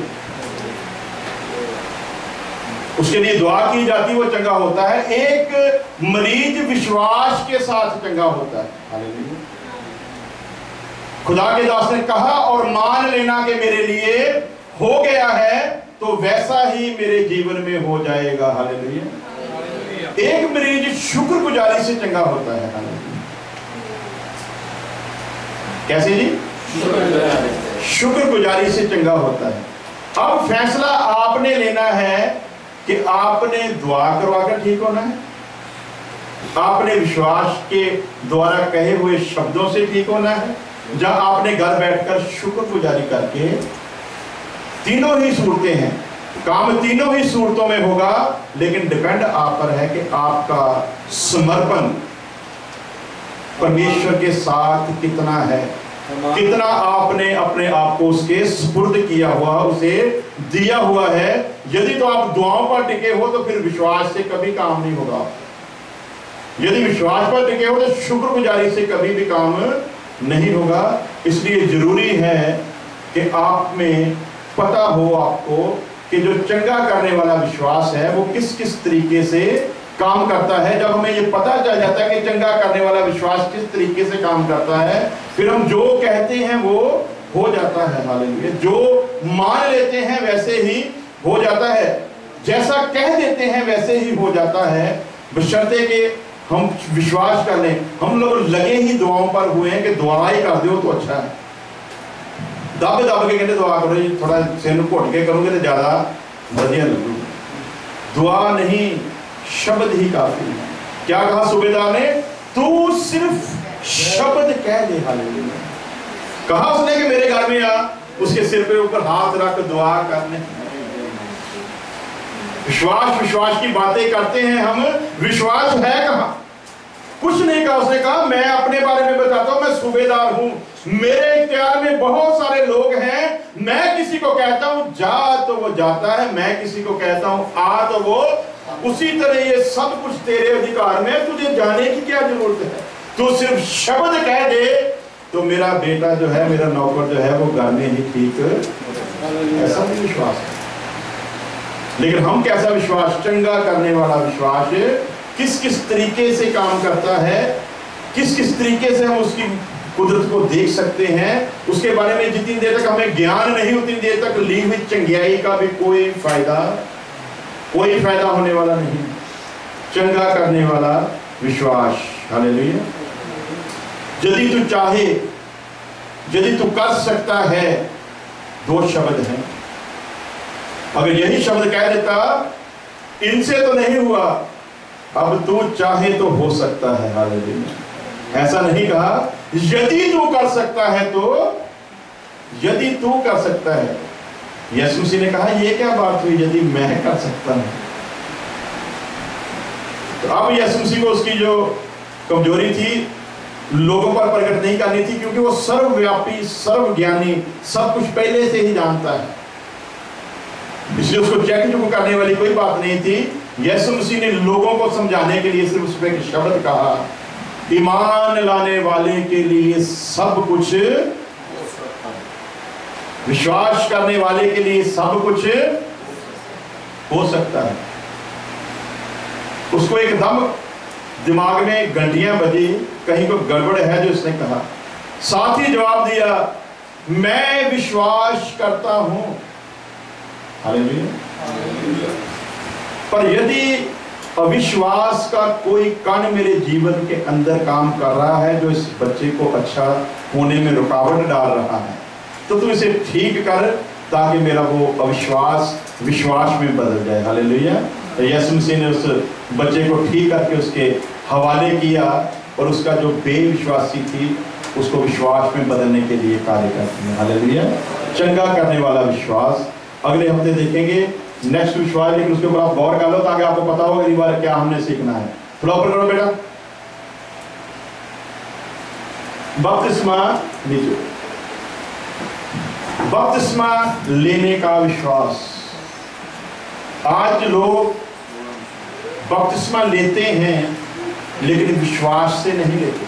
उसके लिए दुआ की जाती, वो चंगा होता है। एक मरीज विश्वास के साथ चंगा होता है। हालेलुया। खुदा के दास ने कहा और मान लेना कि मेरे लिए हो गया है तो वैसा ही मेरे जीवन में हो जाएगा। हालेलुया। एक मरीज शुक्रगुजारी से चंगा होता है। हालेलुया। कैसे जी? शुक्रगुजारी से चंगा होता है। अब फैसला आपने लेना है कि आपने दुआ करवाकर ठीक होना है, आपने विश्वास के द्वारा कहे हुए शब्दों से ठीक होना है, जहां आपने घर बैठकर शुक्रगुजारी करके। तीनों ही सूरतें हैं, काम तीनों ही सूरतों में होगा, लेकिन डिपेंड आप पर है कि आपका समर्पण परमेश्वर के साथ कितना है, कितना आपने अपने आप को उसके सुपुर्द किया हुआ, उसे दिया हुआ है। यदि तो आप दुआओं पर टिके हो तो फिर विश्वास से कभी काम नहीं होगा। यदि विश्वास पर टिके हो तो शुक्रगुजारी से कभी भी काम नहीं होगा। इसलिए जरूरी है कि आप में पता हो आपको कि जो चंगा करने वाला विश्वास है वो किस किस तरीके से काम करता है। जब हमें ये पता चल जाता है कि चंगा करने वाला विश्वास किस तरीके से काम करता है, फिर हम जो कहते हैं वो हो जाता है। हालेलुया। जो मान लेते हैं वैसे ही हो जाता है, जैसा कह देते हैं वैसे ही हो जाता है, बशर्ते कि हम विश्वास कर लें। हम लोग लगे ही दुआओं पर हुए हैं कि दुआ ही कर दो तो अच्छा है। दब दब के कहते दुआ करो जी, थोड़ा सिर घुट के करोगे तो ज्यादा बढ़िया लगेगा। दुआ नहीं, शब्द ही काफी है। क्या कहा सूबेदार ने? तू सिर्फ शब्द कह दे। हालेलुया। कहा उसने कि मेरे घर में आ, उसके सिर पे ऊपर हाथ रख दुआ करने। विश्वास की बातें करते हैं हम, विश्वास है कहां? कुछ नहीं कहा। उसने कहा मैं अपने बारे में बताता हूं, मैं सूबेदार हूं, मेरे इख्तियार में बहुत सारे लोग हैं। मैं किसी को कहता हूं जा तो वो जाता है, मैं किसी को कहता हूं आ तो वो, उसी तरह ये सब कुछ तेरे अधिकार में, तुझे जाने की क्या जरूरत है? तू सिर्फ शब्द कह दे तो मेरा बेटा जो है, मेरा नौकर जो है वो घर में ही ठीक। ऐसा भी विश्वास है। लेकिन हम कैसा विश्वास? चंगा करने वाला विश्वास किस किस तरीके से काम करता है, किस किस तरीके से हम उसकी कुदरत को देख सकते हैं, उसके बारे में जितनी देर तक हमें ज्ञान नहीं उतनी देर तक ली हुई चंगियाई का भी कोई फायदा होने वाला नहीं। चंगा करने वाला विश्वास। हालेलुया। यदि तू चाहे, यदि तू कर सकता है, दो शब्द हैं। अगर यही शब्द कह देता इनसे तो नहीं हुआ, अब तू चाहे तो हो सकता है। हालेलुया। ऐसा नहीं कहा यदि तू कर सकता है तो, यदि तू कर सकता है। यीशु मसीह ने कहा ये क्या बात हुई यदि मैं कर सकता हूं? तो अब यीशु मसीह को उसकी जो कमजोरी थी लोगों पर प्रकट नहीं करनी थी, क्योंकि वो सर्वव्यापी, सर्वज्ञानी, सब कुछ पहले से ही जानता है। इसलिए उसको चेक चुक करने वाली कोई बात नहीं थी। यीशु मसीह ने लोगों को समझाने के लिए सिर्फ उसमें एक शब्द कहा, ईमान लाने वाले के लिए सब कुछ, विश्वास करने वाले के लिए सब कुछ हो सकता है। उसको एकदम दिमाग में घंटियां बजी, कहीं कोई गड़बड़ है जो उसने कहा। साथ ही जवाब दिया मैं विश्वास करता हूं। हालेलुया। पर यदि अविश्वास का कोई कण मेरे जीवन के अंदर काम कर रहा है जो इस बच्चे को अच्छा होने में रुकावट डाल रहा है, तो तुम इसे ठीक कर ताकि मेरा वो अविश्वास विश्वास में बदल जाए। हालेलुया। तो यीशु मसीह ने उस बच्चे को ठीक करके उसके हवाले किया और उसका जो बेविश्वासी थी उसको विश्वास में बदलने के लिए कार्य करते हैं। हालेलुया। चंगा करने वाला विश्वास अगले हफ्ते देखेंगे, नेक्स्ट विश्वास, लेकिन उसके ऊपर आप गौर कर लो ताकि आपको पता हो अगली बार क्या हमने सीखना है। थोड़ा ऊपर करो बेटा। बपतिस्मा लीजिए, बपतिस्मा लेने का विश्वास। आज लोग बपतिस्मा लेते हैं लेकिन विश्वास से नहीं लेते,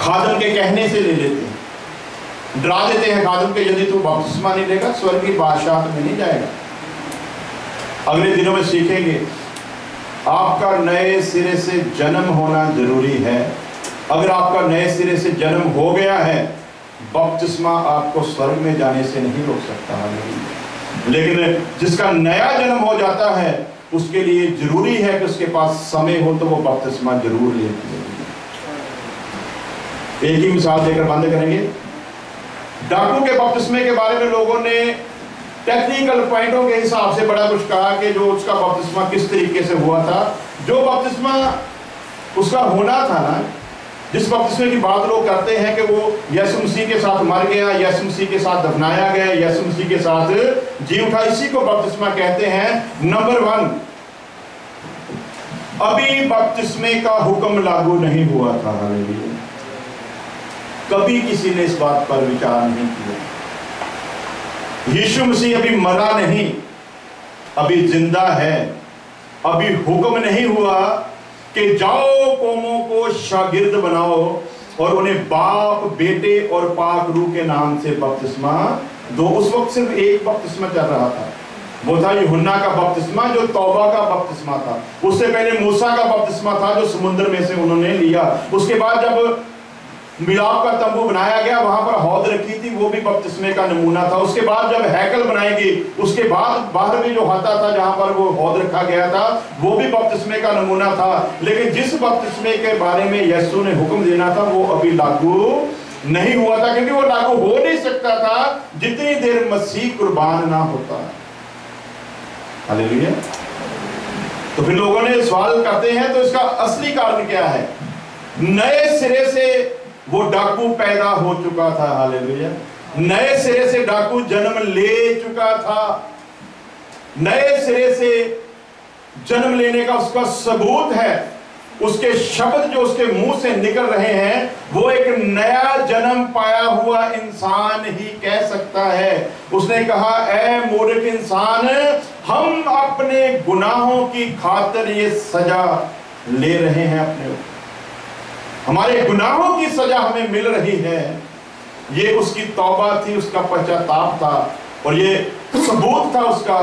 खादम के कहने से ले लेते हैं, डरा देते हैं खादम के यदि तू बपतिस्मा नहीं लेगा स्वर्ग की बादशाह में नहीं जाएगा। अगले दिनों में सीखेंगे आपका नए सिरे से जन्म होना जरूरी है। अगर आपका नए सिरे से जन्म हो गया है, बपतिस्मा आपको स्वर्ग में जाने से नहीं रोक सकता। लेकिन जिसका नया जन्म हो जाता है उसके लिए जरूरी है कि उसके पास समय हो तो वो बपतिस्मा जरूर ले। एक ही मिसाल देकर बंद करेंगे। डाकू के बपतिस्मे के बारे में लोगों ने टेक्निकल पॉइंटों के हिसाब से बड़ा कुछ कहा कि जो उसका बपतिस्मा किस तरीके से हुआ था। जो बपतिस्मा उसका होना था ना, जिस बपतिस्मे की बात लोग करते हैं कि वो यीशु मसीह के साथ मर गया, यीशु मसीह के साथ दफनाया गया, यीशु मसीह के साथ जी उठा, इसी को बपतिस्मा कहते हैं। नंबर 1, अभी बपतिस्मे का हुक्म लागू नहीं हुआ था। हालेलुया। कभी किसी ने इस बात पर विचार नहीं किया। यीशु मसीह अभी मरा नहीं, अभी जिंदा है। अभी हुक्म नहीं हुआ कि जाओ कौमों को शागिर्द बनाओ और उन्हें बाप, बेटे और पाक रूह के नाम से बपतिस्मा दो। उस वक्त सिर्फ एक बपतिस्मा चल रहा था, वो था यूहन्ना का बपतिस्मा जो तौबा का बपतिस्मा था। उससे पहले मूसा का बपतिस्मा था जो समुद्र में से उन्होंने लिया। उसके बाद जब मिलाप का तंबू बनाया गया, वहां पर हौद रखी थी, वो भी बपतिस्मे का नमूना था। उसके बाद जब हैकल बनाएगी, उसके बाद बाहर में जो हाता था जहां पर वो हौद रखा गया था, वो भी बपतिस्मे का नमूना था। लेकिन जिस बपतिस्मे के बारे में यीशु ने हुक्म देना था वो अभी लागू नहीं हुआ था, क्योंकि वो लागू हो नहीं सकता था जितनी देर मसीह कुर्बान ना होता। हालेलुया। तो फिर लोगों ने सवाल करते हैं, तो इसका असली कारण क्या है? नए सिरे से वो डाकू पैदा हो चुका था। हालेलुया। नए सिरे से डाकू जन्म ले चुका था। नए सिरे से जन्म लेने का उसका सबूत है, उसके शब्द जो उसके मुंह से निकल रहे हैं, वो एक नया जन्म पाया हुआ इंसान ही कह सकता है। उसने कहा, ऐ मूर्ख इंसान, हम अपने गुनाहों की खातिर ये सजा ले रहे हैं, अपने हमारे गुनाहों की सजा हमें मिल रही है। ये उसकी तौबा थी, उसका पश्चाताप था, और ये सबूत था उसका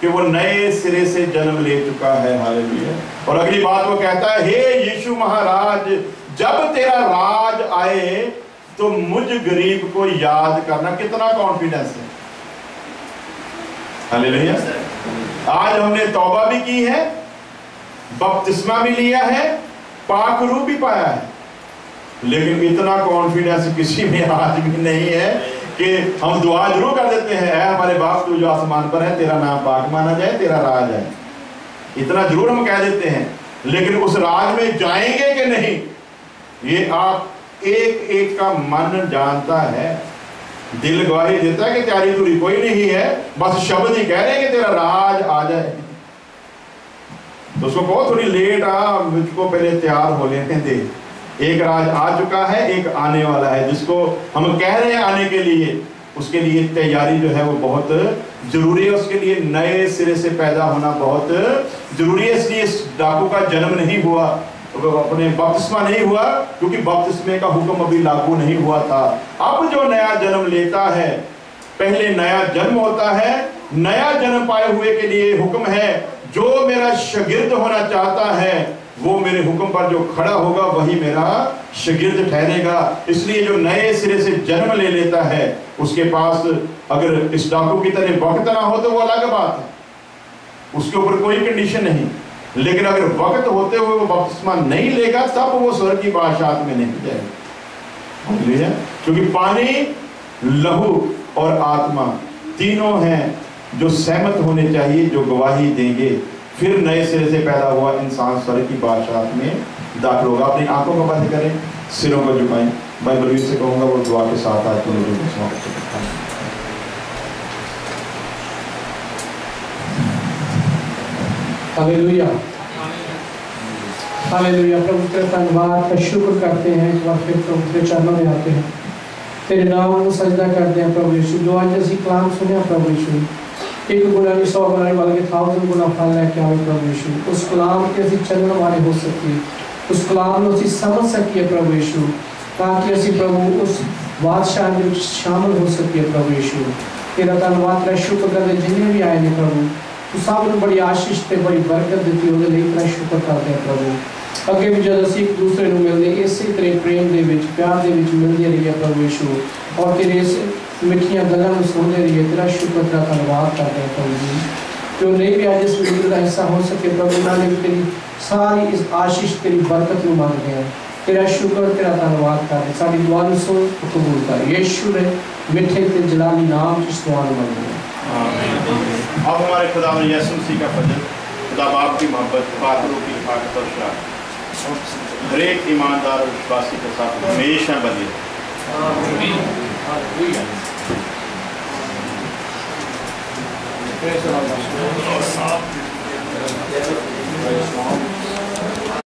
कि वो नए सिरे से जन्म ले चुका है। हालेलुया। और अगली बात वो कहता है, हे यीशु महाराज, जब तेरा राज आए तो मुझ गरीब को याद करना। कितना कॉन्फिडेंस है। हालेलुया। आज हमने तौबा भी की है, बपतिस्मा भी लिया है, पाक रूह भी पाया है, लेकिन इतना कॉन्फिडेंस किसी में आज भी नहीं है कि हम दुआ जरूर कर देते हैं, ऐ हमारे बाप तू जो आसमान पर है, तेरा नाम पाक माना जाए, तेरा राज है। इतना जरूर हम कह देते हैं, लेकिन उस राज में जाएंगे कि नहीं, ये आप एक एक का मन जानता है। दिल गवाही देता है कि त्यारी दूरी कोई नहीं है, बस शब्द ही कह रहे हैं कि तेरा राज आ जाए। तो उसको बहुत थोड़ी लेट आ, मुझको पहले तैयार हो लेने दे। एक राज आ चुका है, एक आने वाला है, जिसको हम कह रहे हैं आने के लिए, उसके लिए तैयारी जो है वो बहुत जरूरी है। उसके लिए नए सिरे से पैदा होना बहुत जरूरी है। इसलिए इस डाकू का जन्म नहीं हुआ, अपने बपतिस्मा नहीं हुआ, क्योंकि बपतिस्मे का हुक्म अभी लागू नहीं हुआ था। अब जो नया जन्म लेता है, पहले नया जन्म होता है। नया जन्म पाए हुए के लिए हुक्म है, जो मेरा शागिर्द होना चाहता है वो मेरे हुक्म पर जो खड़ा होगा वही मेरा शागिर्द ठहरेगा। इसलिए जो नए सिरे से जन्म ले लेता है, उसके पास अगर इस डाकू की तरह वक्त ना हो तो वो अलग बात है, उसके ऊपर कोई कंडीशन नहीं। लेकिन अगर वक्त होते हुए वो बपतिस्मा नहीं लेगा, तब वो स्वर्ग की बादशाहत में नहीं जाएगा। क्योंकि पानी, लहू और आत्मा तीनों हैं जो सहमत होने चाहिए, जो गवाही देंगे, फिर नए सिरे से पैदा हुआ इंसान स्वर्ग की बादशाहत में दाखिल होगा। अपनी आंखों को बंद करें, सिरों को झुकाएं। भाई बलवीर से कहूँगा वो दुआ के साथ आज के लोगों को समाप्त करें। Hallelujah, hallelujah. प्रभु तेरा धन्यवाद का शुक्र करते हैं, एक बार फिर प्रभु तेरे चरणों में आते हैं, तेरे नाम को सजदा करते हैं प्रभु यीशु। जो आज ਅਸੀਂ कलाम सुने प्रभु यीशु, एक गुना नहीं 100 गुना नहीं बल्कि 1000 गुना फल लेके आवे प्रभु यीशु। उस कलाम के ਅਸੀਂ ਚੱਲਣ वाले हो सकिए, उस कलाम ਨੂੰ ਅਸੀਂ समझ सकिए प्रभु यीशु, ताकि ਅਸੀਂ प्रभु उस बादशाह ਦੇ ਵਿੱਚ शामिल हो सकिए प्रभु यीशु। तेरा धन्यवाद, तेरा शुक्र करते जिन्हें भी आए ने प्रभु, तू सब ਨੂੰ बड़ी आशीष ਤੇ बड़ी बरकत ਦਿੱਤੀ, ਉਹਦੇ ਲਈ तेरा शुक्र करते हैं प्रभु। ਅੱਗੇ ਵੀ जब ਅਸੀਂ एक दूसरे ਨੂੰ ਮਿਲਦੇ ਇਸੇ ਤਰ੍ਹਾਂ ਪ੍ਰੇਮ ਦੇ ਵਿੱਚ, ਪਿਆਰ ਦੇ ਵਿੱਚ ਮਿਲਦੇ ਰਹੀਏ प्रभु यीशु, और तेरे इस मिठियां गल्लां ਨੂੰ सुनते रहिए। तेरा शुक्र, तेरा धन्यवाद करते हैं प्रभु जी। जो नहीं भी आज इस वीडियो का हिस्सा हो सके प्रभु, उन्होंने भी तेरी सारी इस आशीष, तेरी बरकत में मांगते हैं। तेरा शुक्र, तेरा धन्यवाद करते, सारी दुआ ਨੂੰ सुन कबूल कर, यीशु ने मिठे ते जलाली नाम इस दुआ ਨੂੰ मांगते हैं। अब हमारे खुदा यीशु मसीह का फजल, खुदा बाप की मोहब्बत, पाक रूह की हिफाजत और शराब हर एक ईमानदार और विश्वासी के साथ हमेशा बनी रहे।